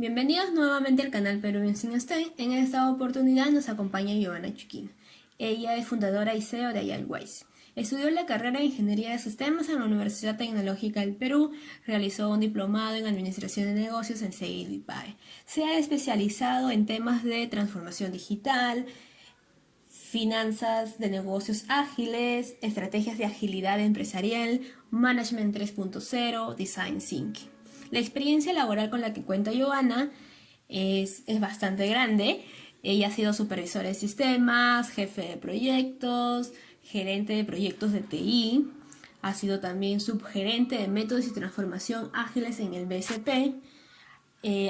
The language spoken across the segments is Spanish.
Bienvenidos nuevamente al canal Perú Enseña STEM. En esta oportunidad nos acompaña Giovanna Chuquín. Ella es fundadora y CEO de Ayalwise. Estudió la carrera de Ingeniería de Sistemas en la Universidad Tecnológica del Perú, realizó un diplomado en Administración de Negocios en CEIL y PAE. Se ha especializado en temas de transformación digital, finanzas de negocios ágiles, estrategias de agilidad empresarial, management 3.0, design thinking. La experiencia laboral con la que cuenta Giovanna es bastante grande. Ella ha sido supervisora de sistemas, jefe de proyectos, gerente de proyectos de TI, ha sido también subgerente de métodos y transformación ágiles en el BCP,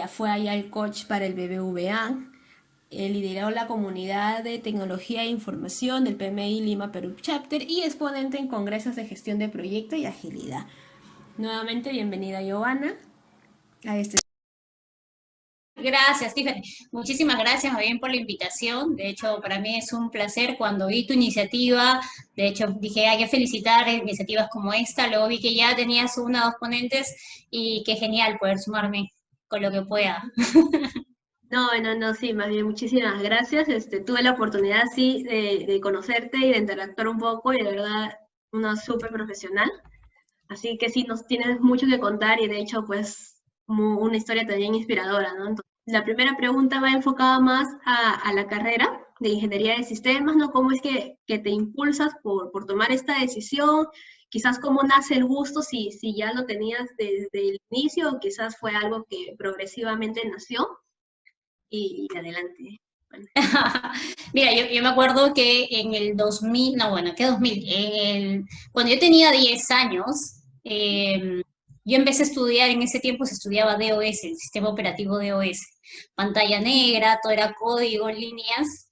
fue allá el coach para el BBVA, lideró la comunidad de tecnología e información del PMI Lima Perú Chapter y es ponente en congresos de gestión de proyecto y agilidad. Nuevamente, bienvenida Giovanna a este. Gracias, Tiffany. Muchísimas gracias, más bien, por la invitación. De hecho, para mí es un placer cuando vi tu iniciativa. De hecho, dije, hay que felicitar iniciativas como esta. Luego vi que ya tenías una o dos ponentes y qué genial poder sumarme con lo que pueda. No, sí, más bien muchísimas gracias. Tuve la oportunidad, sí, de conocerte y de interactuar un poco, y de verdad, una súper profesional. Así que sí, nos tienes mucho que contar y de hecho, pues, una historia también inspiradora, ¿no? Entonces, la primera pregunta va enfocada más a la carrera de Ingeniería de Sistemas, ¿no? ¿Cómo es que te impulsas por tomar esta decisión? Quizás cómo nace el gusto, si ya lo tenías desde el inicio, o quizás fue algo que progresivamente nació y adelante. Bueno. Mira, yo me acuerdo que en el 2000, no, bueno, ¿qué 2000? Cuando yo tenía 10 años, yo empecé a estudiar, en ese tiempo se estudiaba DOS, el sistema operativo DOS, pantalla negra, todo era código, líneas,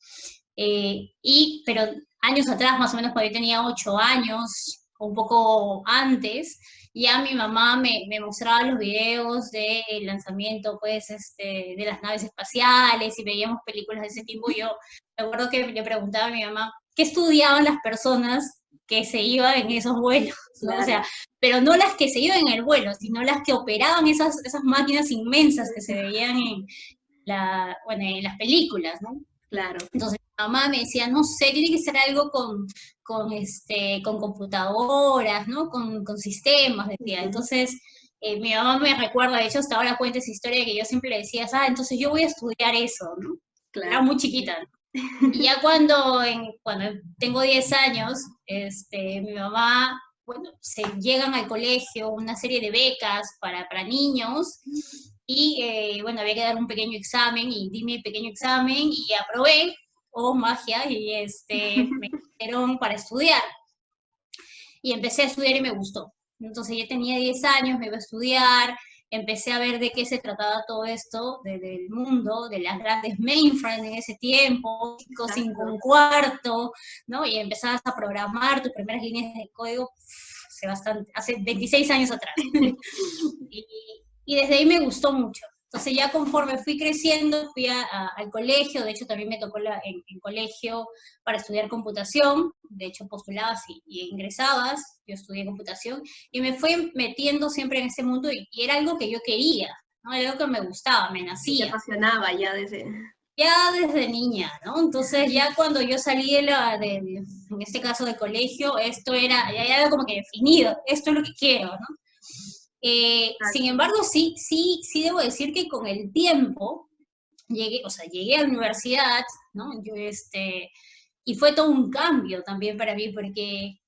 pero años atrás, más o menos cuando yo tenía 8 años, o un poco antes, ya mi mamá me mostraba los videos del lanzamiento, pues, de las naves espaciales, y veíamos películas de ese tipo. Yo me acuerdo que le preguntaba a mi mamá qué estudiaban las personas que se iban en esos vuelos, ¿no? Claro. O sea, pero no las que se iban en el vuelo, sino las que operaban esas máquinas inmensas que se veían bueno, en las películas, ¿no? Claro. Entonces mi mamá me decía, no sé, tiene que ser algo con computadoras, ¿no? Con sistemas, decía. Entonces mi mamá me recuerda, de hecho hasta ahora cuenta esa historia, que yo siempre le decía, entonces yo voy a estudiar eso, ¿no? Era Claro. muy chiquita, ¿no? Y ya cuando tengo 10 años, mi mamá, bueno, se llegan al colegio una serie de becas para niños, y bueno, había que dar un pequeño examen, y di mi pequeño examen y aprobé, oh magia, y me dieron para estudiar. Y empecé a estudiar y me gustó. Entonces yo tenía 10 años, me iba a estudiar, empecé a ver de qué se trataba todo esto, del mundo, de las grandes mainframes en ese tiempo, 5.1/4, ¿no? Y empezabas a programar tus primeras líneas de código hace 26 años atrás. y, y desde ahí me gustó mucho. Entonces ya conforme fui creciendo, fui al colegio. De hecho también me tocó en colegio para estudiar computación. De hecho postulabas y ingresabas. Yo estudié computación y me fui metiendo siempre en ese mundo, y era algo que yo quería, ¿no? Era algo que me gustaba, me Y te nacía. apasionaba ya desde... Ya desde niña, ¿no? Entonces ya cuando yo salí en este caso de colegio, ya era como que definido, esto es lo que quiero, ¿no? Sin embargo, sí debo decir que con el tiempo llegué a la universidad, ¿no? Y fue todo un cambio también para mí, porque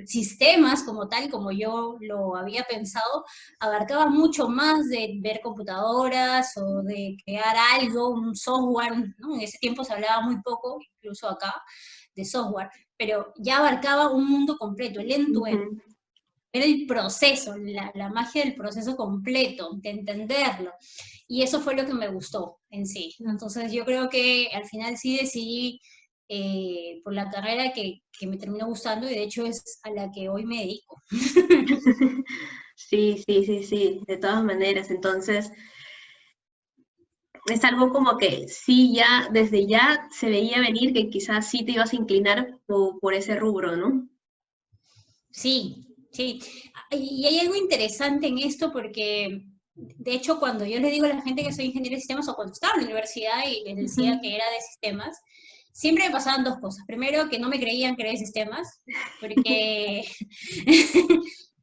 sistemas como tal, como yo lo había pensado, abarcaba mucho más de ver computadoras o de crear algo, un software, ¿no? En ese tiempo se hablaba muy poco, incluso acá, de software, pero ya abarcaba un mundo completo, el end-to-end. Era el proceso, la magia del proceso completo, de entenderlo. Y eso fue lo que me gustó en sí. Entonces yo creo que al final sí decidí por la carrera que me terminó gustando, y de hecho es a la que hoy me dedico. Sí, de todas maneras. Entonces, es algo como que sí, ya, desde ya se veía venir que quizás sí te ibas a inclinar por ese rubro, ¿no? Sí, sí. Y hay algo interesante en esto, porque de hecho, cuando yo les digo a la gente que soy ingeniero de sistemas, o cuando estaba en la universidad y les decía que era de sistemas, siempre me pasaban dos cosas. Primero, que no me creían que era de sistemas, porque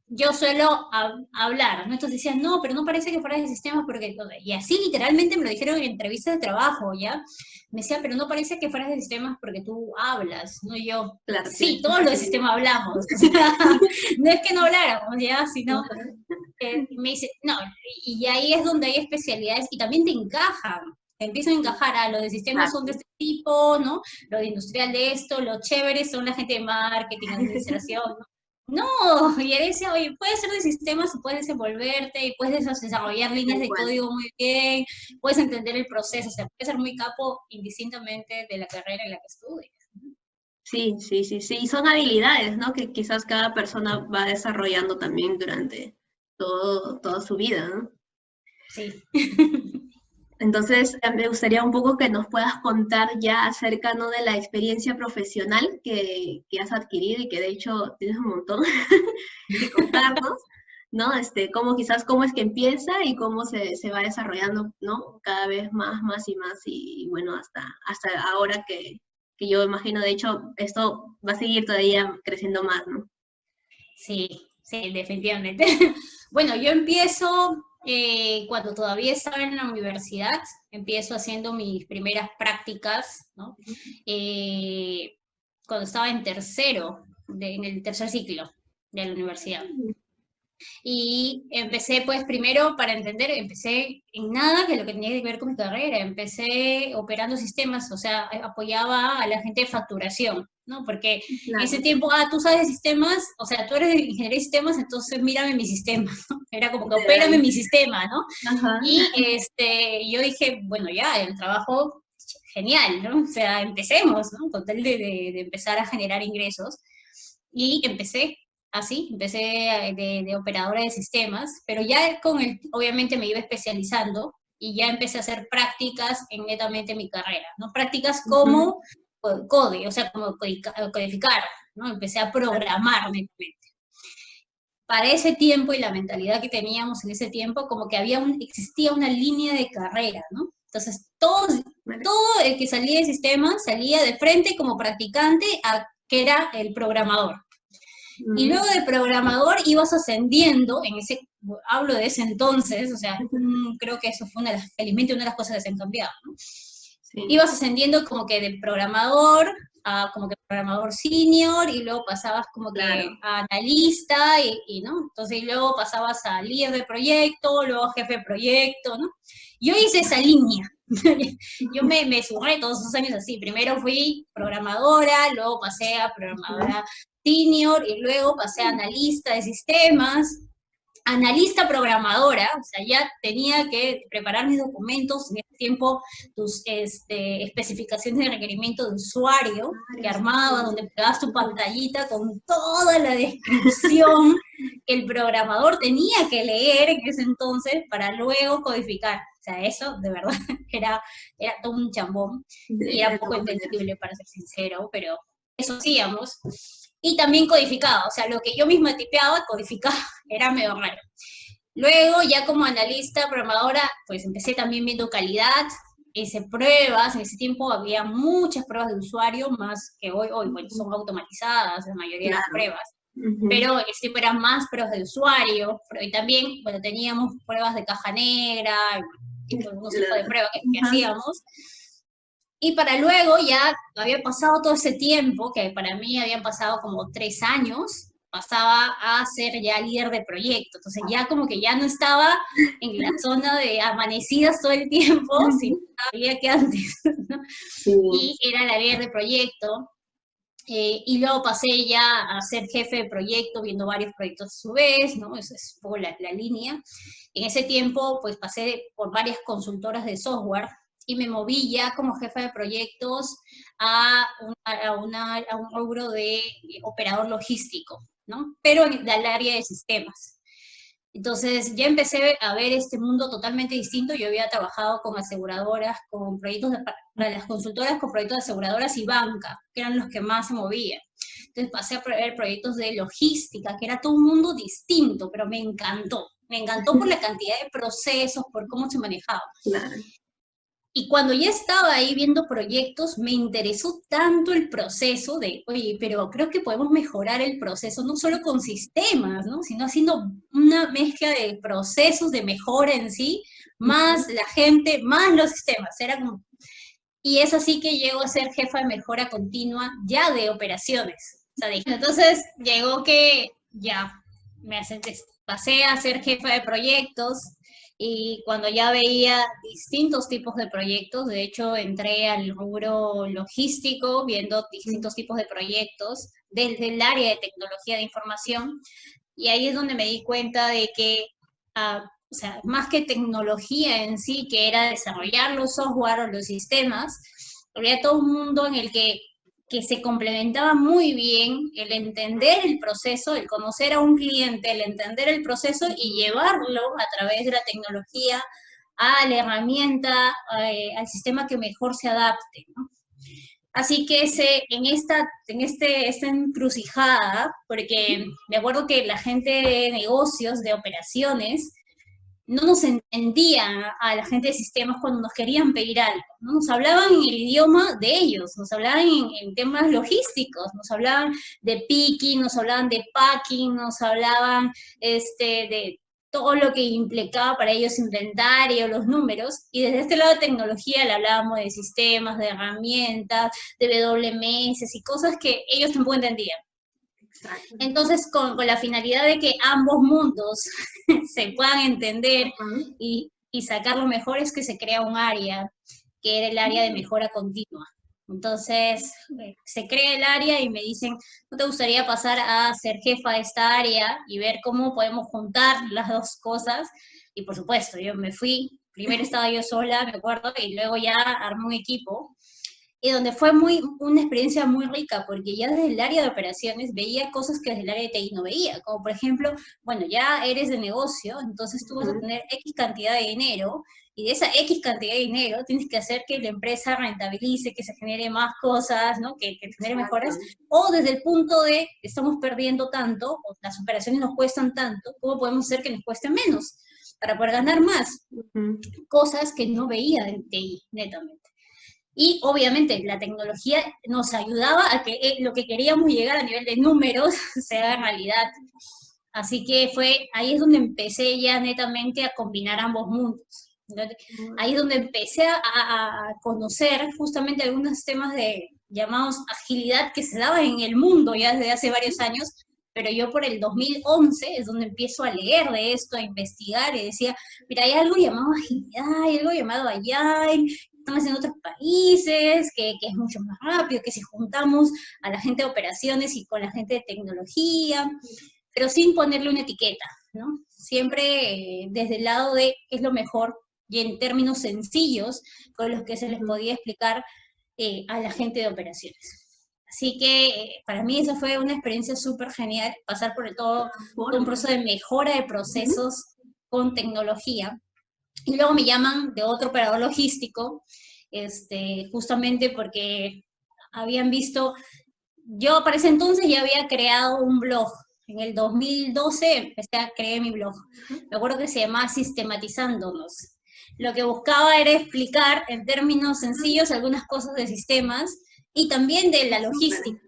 yo suelo hablar, ¿no? Entonces decían, no, pero no parece que fueras de sistemas, porque... Y así literalmente me lo dijeron en entrevistas de trabajo, ¿ya? Me decía, pero no parece que fueras de sistemas porque tú hablas, ¿no? Y yo, Claro, sí, sí. todos los de sistemas hablamos. O sea, no es que no habláramos, ¿ya? Sino me dice, no, y ahí es donde hay especialidades y también te encajan. Te empiezan a encajar, los de sistemas son de este tipo, ¿no? Los de industrial de esto, los chéveres son la gente de marketing, administración, ¿no? No, y él decía, oye, puedes ser de sistemas y puedes desenvolverte y puedes desarrollar líneas de código muy bien, puedes entender el proceso, o sea, puedes ser muy capo indistintamente de la carrera en la que estudies. Sí, sí, sí, sí. Y son habilidades, ¿no? Que quizás cada persona va desarrollando también durante toda su vida, ¿no? Sí. Entonces, me gustaría un poco que nos puedas contar ya acerca, ¿no? De la experiencia profesional que has adquirido y que de hecho tienes un montón que contarnos, ¿no? Cómo es que empieza y cómo se va desarrollando, ¿no? Cada vez más y bueno, hasta ahora que yo imagino, de hecho, esto va a seguir todavía creciendo más, ¿no? Sí, sí, definitivamente. Bueno, yo empiezo cuando todavía estaba en la universidad, empiezo haciendo mis primeras prácticas, ¿no? Cuando estaba en tercero, en el tercer ciclo de la universidad. Y empecé, pues, primero, para entender, empecé en nada que lo que tenía que ver con mi carrera. Empecé operando sistemas, o sea, apoyaba a la gente de facturación, ¿no? Porque en ese tiempo, tú sabes de sistemas, o sea, tú eres de ingeniería de sistemas, entonces mírame mi sistema, ¿no? Era como que opérame mi sistema, ¿no? Ajá. Y yo dije, bueno, ya, el trabajo, genial, ¿no? O sea, empecemos, ¿no? Con tal de empezar a generar ingresos. Y empecé de operadora de sistemas, pero ya obviamente me iba especializando y ya empecé a hacer prácticas en netamente mi carrera, ¿no? Prácticas como o sea, como codificar, ¿no? Empecé a programar netamente. Para ese tiempo y la mentalidad que teníamos en ese tiempo, como que existía una línea de carrera, ¿no? Entonces, todo el que salía de sistemas salía de frente como practicante que era el programador. Y luego de programador ibas ascendiendo, hablo de ese entonces, o sea, creo que eso fue felizmente una de las cosas que se han cambiado, ¿no? Sí. Ibas ascendiendo como que de programador a como que programador senior, y luego pasabas como que a analista, ¿no? Entonces, y luego pasabas a líder de proyecto, luego jefe de proyecto, ¿no? Yo hice esa línea. Yo me surré todos esos años así. Primero fui programadora, luego pasé a programadora senior, y luego pasé a analista de sistemas, analista programadora, o sea, ya tenía que preparar mis documentos, en ese tiempo tus especificaciones de requerimiento de usuario, que armabas, donde pegabas tu pantallita con toda la descripción que el programador tenía que leer en ese entonces para luego codificar. O sea, eso de verdad era todo un chambón, y era poco entendible, para ser sincero, pero eso hacíamos. Y también codificaba, o sea, lo que yo misma tipeaba, codificaba, era medio raro. Luego, ya como analista, programadora, pues empecé también viendo calidad, hice pruebas. En ese tiempo había muchas pruebas de usuario, más que hoy bueno, son automatizadas la mayoría de las pruebas. Pero siempre eran más pruebas de usuario, y también, bueno, teníamos pruebas de caja negra, y algunos tipos de pruebas que hacíamos. Y para luego, ya había pasado todo ese tiempo, que para mí habían pasado como 3 años, pasaba a ser ya líder de proyecto. Entonces ya como que ya no estaba en la zona de amanecidas todo el tiempo, sino todavía que antes, ¿no? Sí. Y era la líder de proyecto. Y luego pasé ya a ser jefe de proyecto, viendo varios proyectos a su vez, ¿no? Esa es un poco la línea. En ese tiempo, pues pasé por varias consultoras de software, y me moví ya como jefa de proyectos a un rubro de operador logístico, ¿no? Pero del área de sistemas. Entonces ya empecé a ver este mundo totalmente distinto. Yo había trabajado con aseguradoras, con proyectos para las consultoras, con proyectos de aseguradoras y banca, que eran los que más se movían. Entonces pasé a ver proyectos de logística, que era todo un mundo distinto, pero me encantó. Me encantó por la cantidad de procesos, por cómo se manejaba. Claro. Y cuando ya estaba ahí viendo proyectos, me interesó tanto el proceso de, oye, pero creo que podemos mejorar el proceso, no solo con sistemas, ¿no? Sino haciendo una mezcla de procesos de mejora en sí, más la gente, más los sistemas. Era como... Y es así que llego a ser jefa de mejora continua ya de operaciones. O sea, entonces llegó que ya pasé a ser jefa de proyectos, y cuando ya veía distintos tipos de proyectos, de hecho entré al rubro logístico viendo distintos tipos de proyectos desde el área de tecnología de información, y ahí es donde me di cuenta de que, o sea, más que tecnología en sí, que era desarrollar los software o los sistemas, había todo un mundo en el que se complementaba muy bien el entender el proceso, el conocer a un cliente, el entender el proceso y llevarlo a través de la tecnología a la herramienta, al sistema que mejor se adapte, ¿no? Así que esta encrucijada, porque me acuerdo que la gente de negocios, de operaciones, no nos entendían a la gente de sistemas cuando nos querían pedir algo, ¿no? Nos hablaban en el idioma de ellos, nos hablaban en temas logísticos, nos hablaban de picking, nos hablaban de packing, nos hablaban de todo lo que implicaba para ellos inventario, los números, y desde este lado de tecnología le hablábamos de sistemas, de herramientas, de WMS y cosas que ellos tampoco entendían. Exacto. Entonces, con la finalidad de que ambos mundos se puedan entender y sacar lo mejor, es que se crea un área, que era el área de mejora continua. Entonces, se crea el área y me dicen, ¿no te gustaría pasar a ser jefa de esta área y ver cómo podemos juntar las dos cosas? Y por supuesto, yo me fui, primero estaba yo sola, me acuerdo, y luego ya armé un equipo, y donde fue una experiencia muy rica, porque ya desde el área de operaciones veía cosas que desde el área de TI no veía, como por ejemplo, bueno, ya eres de negocio, entonces tú vas a tener X cantidad de dinero, y de esa X cantidad de dinero tienes que hacer que la empresa rentabilice, que se genere más cosas, ¿no? que genere mejoras, o desde el punto de, estamos perdiendo tanto, o las operaciones nos cuestan tanto, ¿cómo podemos hacer que nos cuesten menos? Para poder ganar más. Cosas que no veía de TI, netamente. Y obviamente la tecnología nos ayudaba a que lo que queríamos llegar a nivel de números se haga realidad. Así que ahí es donde empecé ya netamente a combinar ambos mundos. Ahí es donde empecé a conocer justamente algunos temas llamados agilidad que se daban en el mundo ya desde hace varios años, pero yo por el 2011 es donde empiezo a leer de esto, a investigar, y decía, mira, hay algo llamado agilidad, hay algo llamado agile, estamos en otros países, que es mucho más rápido, que si juntamos a la gente de operaciones y con la gente de tecnología, pero sin ponerle una etiqueta, ¿no? Siempre desde el lado de qué es lo mejor y en términos sencillos con los que se les podía explicar a la gente de operaciones. Así que para mí esa fue una experiencia súper genial, pasar por todo un proceso de mejora de procesos con tecnología. Y luego me llaman de otro operador logístico, justamente porque habían visto, yo para ese entonces ya había creado un blog. En el 2012 creé mi blog. Me acuerdo que se llamaba Sistematizándonos. Lo que buscaba era explicar en términos sencillos algunas cosas de sistemas y también de la logística.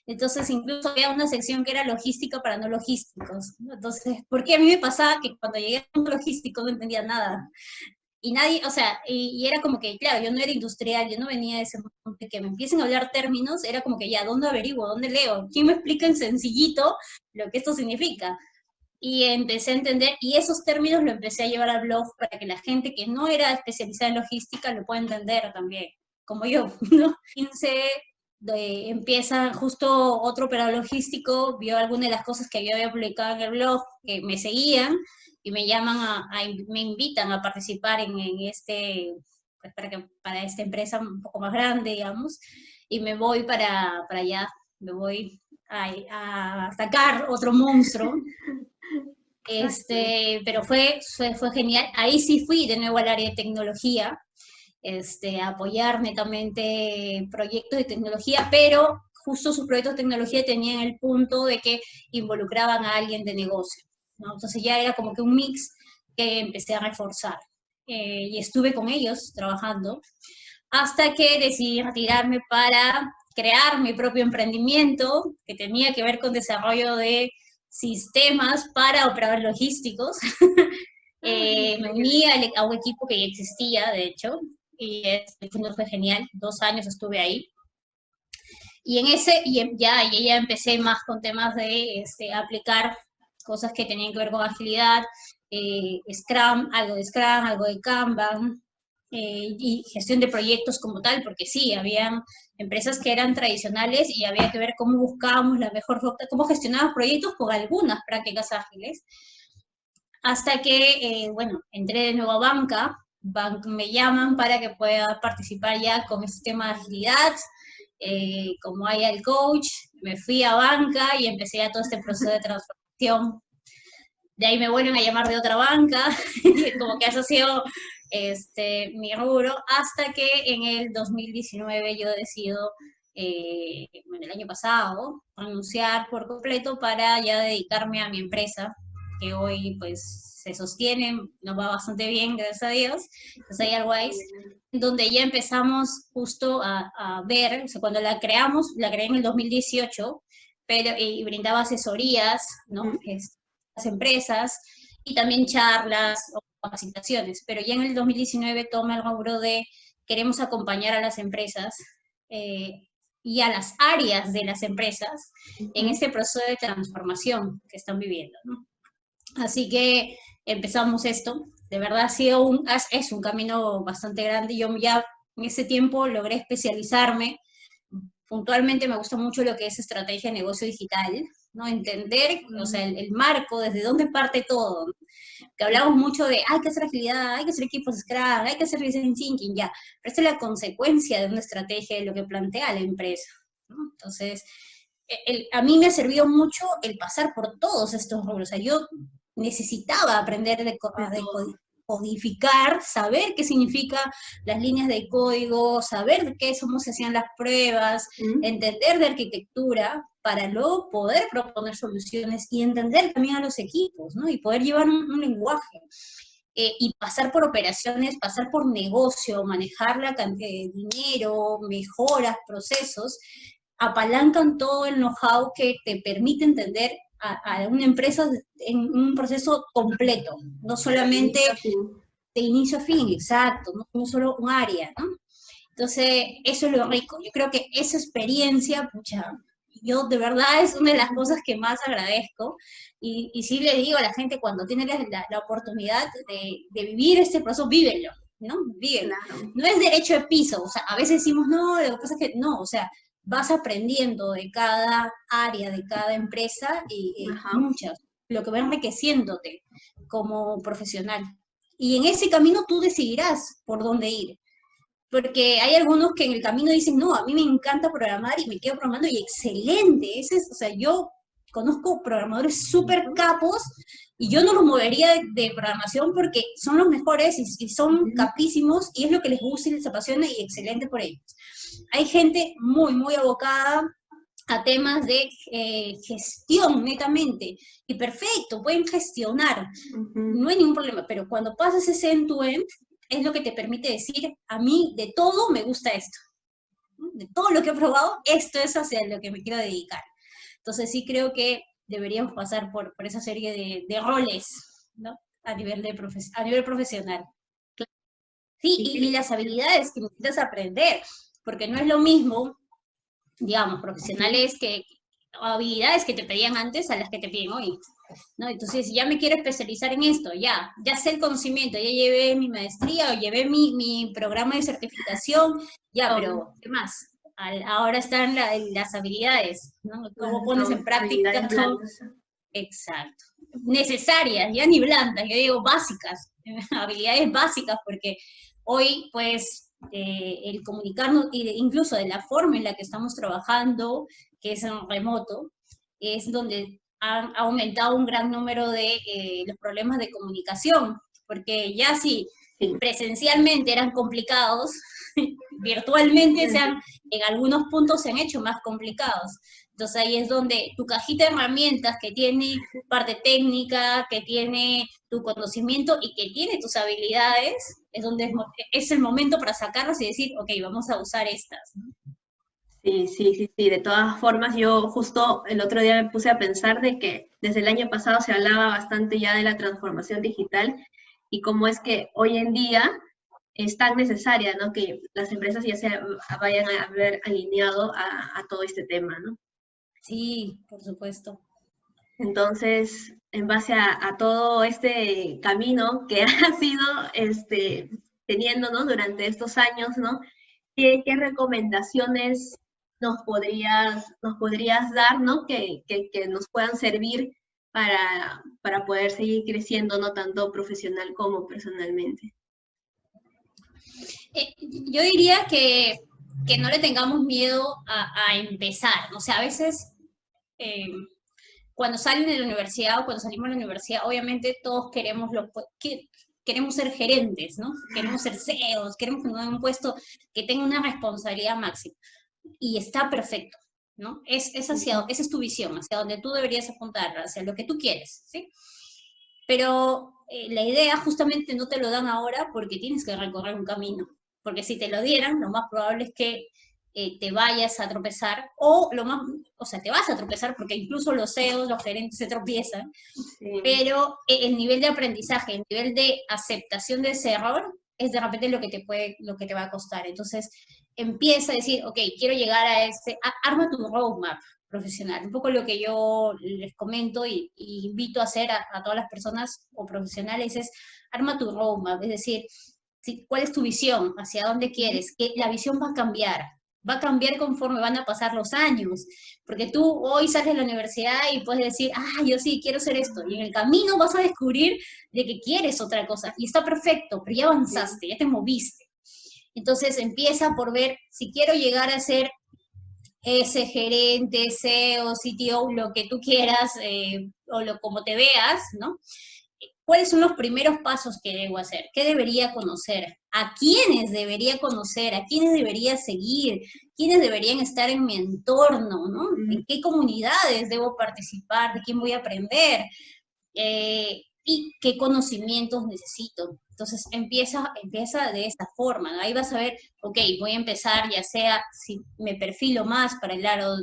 Entonces, incluso había una sección que era logística para no logísticos. Entonces, porque a mí me pasaba que cuando llegué a un logístico no entendía nada. Y nadie, o sea, y era como que, claro, yo no era industrial, yo no venía de ese mundo, de que me empiecen a hablar términos, era como que ya, ¿dónde averiguo? ¿Dónde leo? ¿Quién me explica en sencillito lo que esto significa? Y empecé a entender, y esos términos lo empecé a llevar al blog para que la gente que no era especializada en logística lo pueda entender también, como yo, ¿no? 15 empieza justo otro operador logístico, vio algunas de las cosas que yo había publicado en el blog, que me seguían, y me llaman, me invitan a participar en pues para esta empresa un poco más grande, digamos, y me voy para allá, me voy a atacar otro monstruo. Pero fue genial. Ahí sí fui de nuevo al área de tecnología, a apoyar netamente proyectos de tecnología, pero justo sus proyectos de tecnología tenían el punto de que involucraban a alguien de negocio. ¿no? Entonces ya era como que un mix que empecé a reforzar. Y estuve con ellos trabajando hasta que decidí retirarme para crear mi propio emprendimiento que tenía que ver con desarrollo de sistemas para operadores logísticos. Me uní a un equipo que ya existía, de hecho, y fue genial. 2 años estuve ahí. Y en ese, ya empecé más con temas de aplicar cosas que tenían que ver con agilidad, Scrum, algo de Kanban, y gestión de proyectos como tal, porque sí, habían empresas que eran tradicionales y había que ver cómo buscábamos la mejor ruta, cómo gestionábamos proyectos con algunas prácticas ágiles. Hasta que, bueno, entré de nuevo a banca, me llaman para que pueda participar ya con este tema de agilidad, como el coach, me fui a banca y empecé ya todo este proceso de transformación. De ahí me vuelven a llamar de otra banca, como que eso ha sido mi rubro, hasta que en el 2019 yo decido, el año pasado, renunciar por completo para ya dedicarme a mi empresa, que hoy pues se sostiene, nos va bastante bien, gracias a Dios, pues Airwise, donde ya empezamos justo a ver, o sea, cuando la creé en el 2018, pero, y brindaba asesorías, ¿no? Las empresas, y también charlas o capacitaciones, pero ya en el 2019 toma el rubro de queremos acompañar a las empresas y a las áreas de las empresas en este proceso de transformación que están viviendo, ¿no? Así que empezamos esto. De verdad es un camino bastante grande. Yo ya en ese tiempo logré especializarme. Puntualmente me gusta mucho lo que es estrategia de negocio digital, ¿no? Entender, o sea, el marco, desde dónde parte todo, ¿no? Que hablamos mucho de hay que hacer agilidad, hay que hacer equipos Scrum, hay que hacer design thinking, ya. Pero esta es la consecuencia de una estrategia de lo que plantea la empresa, ¿no? Entonces, a mí me ha servido mucho el pasar por todos estos rubros. O sea, yo necesitaba aprender a codificar, saber qué significa las líneas de código, saber cómo se hacían las pruebas, entender de arquitectura, para luego poder proponer soluciones y entender también a los equipos, ¿no? Y poder llevar un lenguaje. Y pasar por operaciones, pasar por negocio, manejar la cantidad de dinero, mejoras, procesos, apalancan todo el know-how que te permite entender a una empresa en un proceso completo, no solamente de inicio a fin, exacto, no solo un área, ¿no? Entonces, eso es lo rico. Yo creo que esa experiencia, pucha, yo de verdad es una de las cosas que más agradezco, y sí le digo a la gente, cuando tiene la oportunidad de vivir este proceso, vívelo, ¿no? Vívelo. Claro. No es derecho de piso, o sea, a veces decimos, no, lo que pasa es que no, o sea, vas aprendiendo de cada área, de cada empresa, y muchas, lo que va enriqueciéndote como profesional. Y en ese camino tú decidirás por dónde ir. Porque hay algunos que en el camino dicen, no, a mí me encanta programar y me quedo programando y excelente. O sea, yo conozco programadores súper capos y yo no los movería de programación porque son los mejores y son capísimos y es lo que les gusta y les apasiona y excelente por ellos. Hay gente muy, muy abocada a temas de gestión netamente, y perfecto, pueden gestionar, no hay ningún problema, pero cuando pasas ese end-to-end, es lo que te permite decir, a mí de todo me gusta esto, de todo lo que he probado, esto es hacia lo que me quiero dedicar. Entonces sí creo que deberíamos pasar por esa serie de roles, ¿no? A nivel profesional. Sí, y las habilidades que necesitas aprender, porque no es lo mismo, digamos, profesionales habilidades que te pedían antes a las que te piden hoy, ¿no? Entonces, ya me quiero especializar en esto, ya sé el conocimiento, ya llevé mi maestría o llevé mi programa de certificación, ya, pero ¿qué más? Ahora están las habilidades, ¿no? ¿Cómo pones en práctica todo? Exacto. Necesarias, ya ni blandas, yo digo básicas, habilidades básicas, porque hoy, pues, el comunicarnos, incluso de la forma en la que estamos trabajando, que es en remoto, es donde ha aumentado un gran número de los problemas de comunicación, porque ya si Sí. presencialmente eran complicados, virtualmente en algunos puntos se han hecho más complicados. Entonces ahí es donde tu cajita de herramientas que tiene parte técnica, que tiene tu conocimiento y que tiene tus habilidades, es donde es el momento para sacarlas y decir, ok, vamos a usar estas, ¿no? Sí, sí, sí, sí. De todas formas, yo justo el otro día me puse a pensar de que desde el año pasado se hablaba bastante ya de la transformación digital y cómo es que hoy en día es tan necesaria, ¿no? Que las empresas ya se vayan a haber alineado a todo este tema, ¿no? Sí, por supuesto. Entonces, en base a todo este camino que has ido teniendo, ¿no? Durante estos años, ¿no? ¿Qué recomendaciones nos podrías dar, ¿no? Que nos puedan servir para poder seguir creciendo, no tanto profesional como personalmente. Yo diría que no le tengamos miedo a empezar. O sea, a veces cuando salen de la universidad o cuando salimos de la universidad, obviamente todos queremos ser gerentes, ¿no? Queremos ser CEOs, queremos tener un puesto que tenga una responsabilidad máxima. Y está perfecto, ¿no? Esa es tu visión, hacia donde tú deberías apuntar, hacia lo que tú quieres, ¿sí? Pero la idea justamente no te lo dan ahora porque tienes que recorrer un camino. Porque si te lo dieran, lo más probable es que te vayas a tropezar, o sea, te vas a tropezar porque incluso los CEOs, los gerentes se tropiezan, Sí. pero el nivel de aprendizaje, el nivel de aceptación de ese error es de repente lo que te va a costar. Entonces, empieza a decir, ok, quiero llegar a arma tu roadmap profesional. Un poco lo que yo les comento y invito a hacer a todas las personas o profesionales es, arma tu roadmap, es decir, ¿cuál es tu visión? ¿Hacia dónde quieres? Que la visión va a cambiar conforme van a pasar los años, porque tú hoy sales de la universidad y puedes decir, yo sí, quiero hacer esto, y en el camino vas a descubrir de que quieres otra cosa, y está perfecto, pero ya avanzaste, ya te moviste. Entonces empieza por ver, si quiero llegar a ser ese gerente, CEO, CTO, lo que tú quieras, como te veas, ¿no? ¿Cuáles son los primeros pasos que debo hacer? ¿Qué debería conocer? ¿A quiénes debería conocer? ¿A quiénes debería seguir? ¿Quiénes deberían estar en mi entorno? ¿No? ¿En qué comunidades debo participar? ¿De quién voy a aprender? ¿Y qué conocimientos necesito? Entonces empieza de esta forma, ¿no? Ahí vas a ver, ok, voy a empezar ya sea si me perfilo más para el lado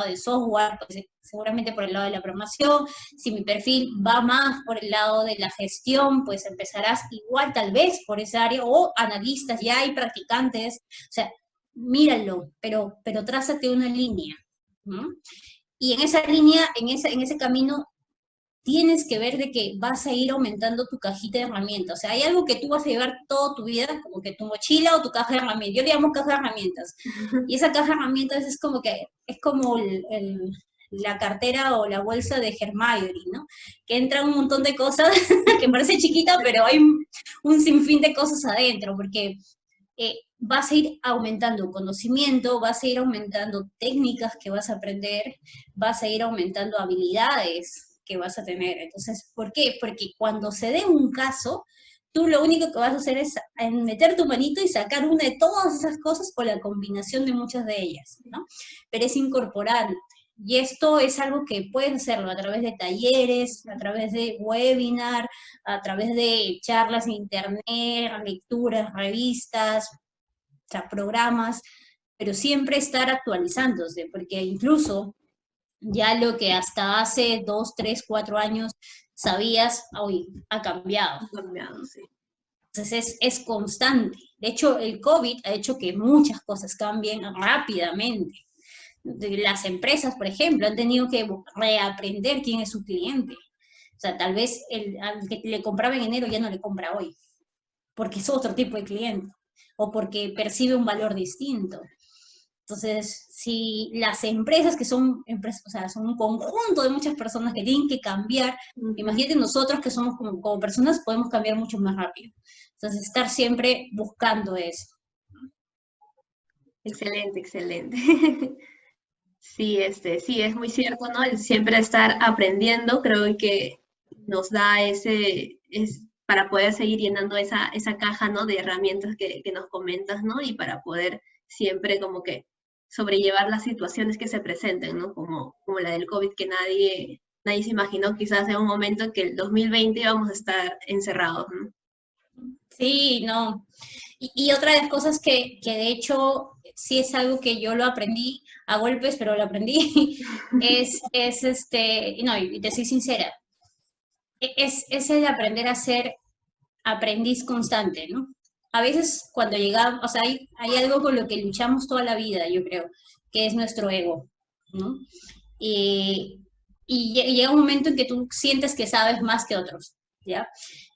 del software, pues seguramente por el lado de la programación, si mi perfil va más por el lado de la gestión, pues empezarás igual tal vez por esa área, o analistas, ya hay practicantes, o sea, míralo, pero trázate una línea, ¿no? Y en esa línea, en ese camino, tienes que ver de que vas a ir aumentando tu cajita de herramientas. O sea, hay algo que tú vas a llevar toda tu vida, como que tu mochila o tu caja de herramientas. Yo le llamo caja de herramientas. Y esa caja de herramientas es como la cartera o la bolsa de Hermione, ¿no? Que entra un montón de cosas que parece chiquita, pero hay un sinfín de cosas adentro, porque vas a ir aumentando conocimiento, vas a ir aumentando técnicas que vas a aprender, vas a ir aumentando habilidades que vas a tener. Entonces, ¿por qué? Porque cuando se dé un caso, tú lo único que vas a hacer es meter tu manito y sacar una de todas esas cosas o la combinación de muchas de ellas, ¿no? Pero es incorporar. Y esto es algo que puedes hacerlo a través de talleres, a través de webinar, a través de charlas en internet, lecturas, revistas, o sea, programas, pero siempre estar actualizándose, porque incluso ya lo que hasta hace 2, 3, 4 años sabías, hoy ha cambiado. Ha cambiado, sí. Entonces es constante. De hecho, el COVID ha hecho que muchas cosas cambien rápidamente. Las empresas, por ejemplo, han tenido que reaprender quién es su cliente. O sea, tal vez al que le compraba en enero ya no le compra hoy, porque es otro tipo de cliente, o porque percibe un valor distinto. Entonces, si las empresas que son empresas, o sea, son un conjunto de muchas personas que tienen que cambiar, imagínate nosotros que somos como personas, podemos cambiar mucho más rápido. Entonces, estar siempre buscando eso. Excelente, excelente. Sí, sí, es muy cierto, ¿no? El siempre estar aprendiendo, creo que nos da para poder seguir llenando esa caja, ¿no? De herramientas que nos comentas, ¿no? Y para poder siempre como que sobrellevar las situaciones que se presenten, ¿no? Como la del COVID, que nadie se imaginó quizás en un momento en que el 2020 íbamos a estar encerrados, ¿no? Sí, no. Y otra de las cosas que de hecho sí es algo que yo lo aprendí a golpes, pero lo aprendí, no, y te soy sincera, es el aprender a ser aprendiz constante, ¿no? A veces cuando llegamos, o sea, hay algo con lo que luchamos toda la vida, yo creo, que es nuestro ego, ¿no? Y, llega un momento en que tú sientes que sabes más que otros, ¿ya?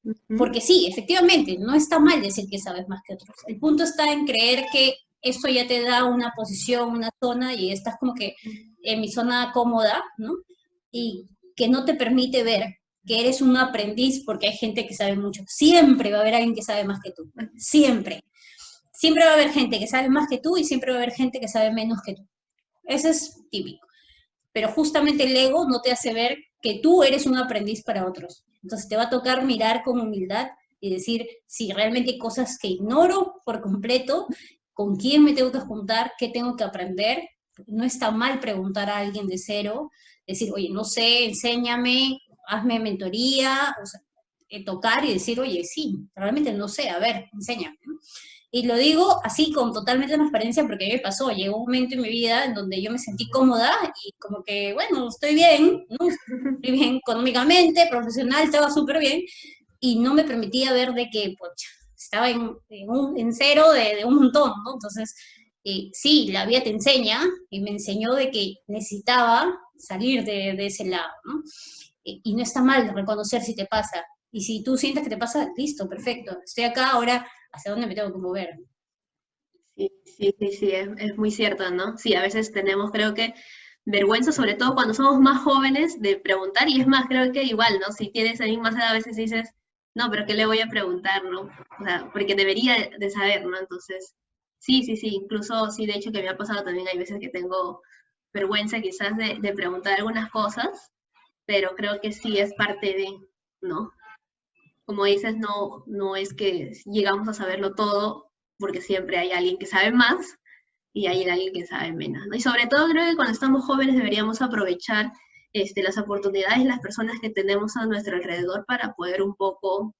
Ujú. Porque sí, efectivamente, no está mal decir que sabes más que otros. El punto está en creer que esto ya te da una posición, una zona, y estás como que en mi zona cómoda, ¿no? Y que no te permite ver que eres un aprendiz porque hay gente que sabe mucho. Siempre va a haber alguien que sabe más que tú. Siempre. Siempre va a haber gente que sabe más que tú y siempre va a haber gente que sabe menos que tú. Eso es típico. Pero justamente el ego no te hace ver que tú eres un aprendiz para otros. Entonces te va a tocar mirar con humildad y decir si realmente hay cosas que ignoro por completo, con quién me tengo que juntar, qué tengo que aprender. No está mal preguntar a alguien de cero, decir, oye, no sé, enséñame, hazme mentoría, o sea, tocar y decir, oye, sí, realmente no sé, a ver, enséñame. Y lo digo así con totalmente transparencia porque a mí me pasó, llegó un momento en mi vida en donde yo me sentí cómoda y como que, bueno, estoy bien, ¿no? Estoy bien económicamente, profesional, estaba súper bien y no me permitía ver de que, pocha, estaba en cero de un montón, ¿no? Entonces, sí, la vida te enseña y me enseñó de que necesitaba salir de ese lado, ¿no? Y no está mal reconocer si te pasa. Y si tú sientes que te pasa, listo, perfecto. Estoy acá, ahora, ¿hacia dónde me tengo que mover? Sí, sí, sí, sí, es muy cierto, ¿no? Sí, a veces tenemos, creo que, vergüenza, sobre todo cuando somos más jóvenes, de preguntar, y es más, creo que igual, ¿no? Si tienes ahí más edad, a veces dices, no, pero ¿qué le voy a preguntar, no? O sea, porque debería de saber, ¿no? Entonces, sí, sí, sí, incluso, sí, de hecho que me ha pasado también, hay veces que tengo vergüenza quizás de preguntar algunas cosas, pero creo que sí es parte de, ¿no? Como dices, no es que llegamos a saberlo todo, porque siempre hay alguien que sabe más y hay alguien que sabe menos, ¿no? Y sobre todo creo que cuando estamos jóvenes deberíamos aprovechar las oportunidades y las personas que tenemos a nuestro alrededor para poder un poco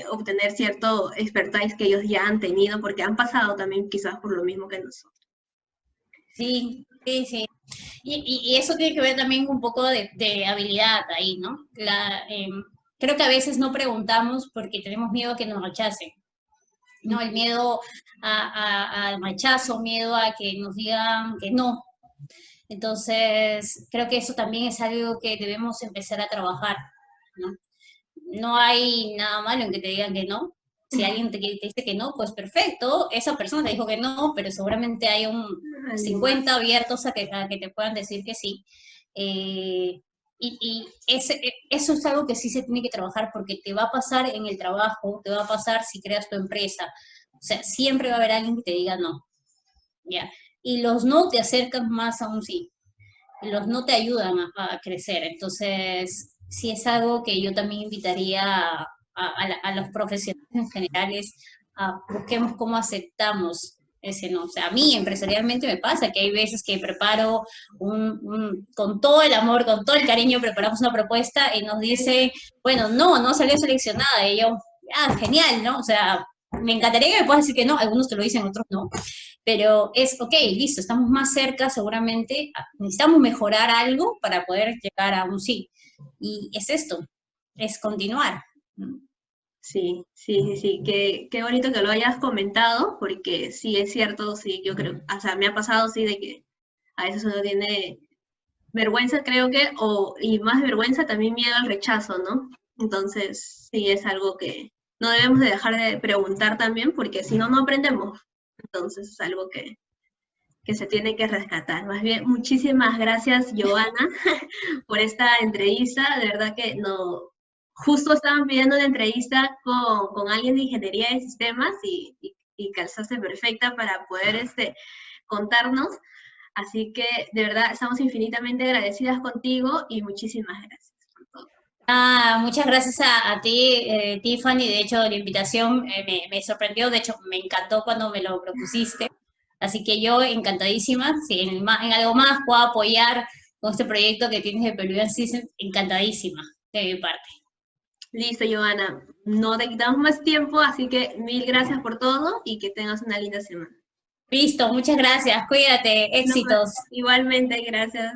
obtener cierto expertise que ellos ya han tenido, porque han pasado también quizás por lo mismo que nosotros. Sí, sí, sí. Y eso tiene que ver también un poco de habilidad ahí, ¿no? Creo que a veces no preguntamos porque tenemos miedo a que nos rechacen, ¿no? El miedo al rechazo, miedo a que nos digan que no. Entonces, creo que eso también es algo que debemos empezar a trabajar, ¿no? No hay nada malo en que te digan que no. Si alguien te dice que no, pues perfecto, esa persona te dijo que no, pero seguramente hay un Alguien más. 50 abiertos a que te puedan decir que sí. Eso es algo que sí se tiene que trabajar porque te va a pasar en el trabajo, te va a pasar si creas tu empresa. O sea, siempre va a haber alguien que te diga no, ¿ya? Y los no te acercan más a un sí, los no te ayudan a crecer. Entonces, sí es algo que yo también invitaría a los profesionales en generales a busquemos cómo aceptamos ese no. O sea, a mí empresarialmente me pasa que hay veces que preparo con todo el amor, con todo el cariño, preparamos una propuesta y nos dice, bueno, no salió seleccionada. Y yo, genial, ¿no? O sea, me encantaría que me puedas decir que no, algunos te lo dicen, otros no, pero es, ok, listo, estamos más cerca seguramente, necesitamos mejorar algo para poder llegar a un sí. Y es esto, es continuar. Sí, sí, sí, sí, qué bonito que lo hayas comentado, porque sí es cierto, sí, yo creo, o sea, me ha pasado, sí, de que a veces uno tiene vergüenza, creo que, y más vergüenza, también miedo al rechazo, ¿no? Entonces, sí es algo que no debemos de dejar de preguntar también, porque si no, no aprendemos. Entonces, es algo que se tiene que rescatar. Más bien, muchísimas gracias, Joana, por esta entrevista. De verdad que no, justo estaban pidiendo una entrevista con alguien de ingeniería de sistemas y calzaste perfecta para poder contarnos. Así que de verdad estamos infinitamente agradecidas contigo y muchísimas gracias por todo. Muchas gracias a ti, Tiffany. De hecho, la invitación me sorprendió. De hecho, me encantó cuando me lo propusiste. Así que yo encantadísima. Si en algo más puedo apoyar con este proyecto que tienes de Peruvian Season, encantadísima de mi parte. Listo, Joana. No te quitamos más tiempo, así que mil gracias por todo y que tengas una linda semana. Listo, muchas gracias. Cuídate. No, Éxitos. igualmente, gracias.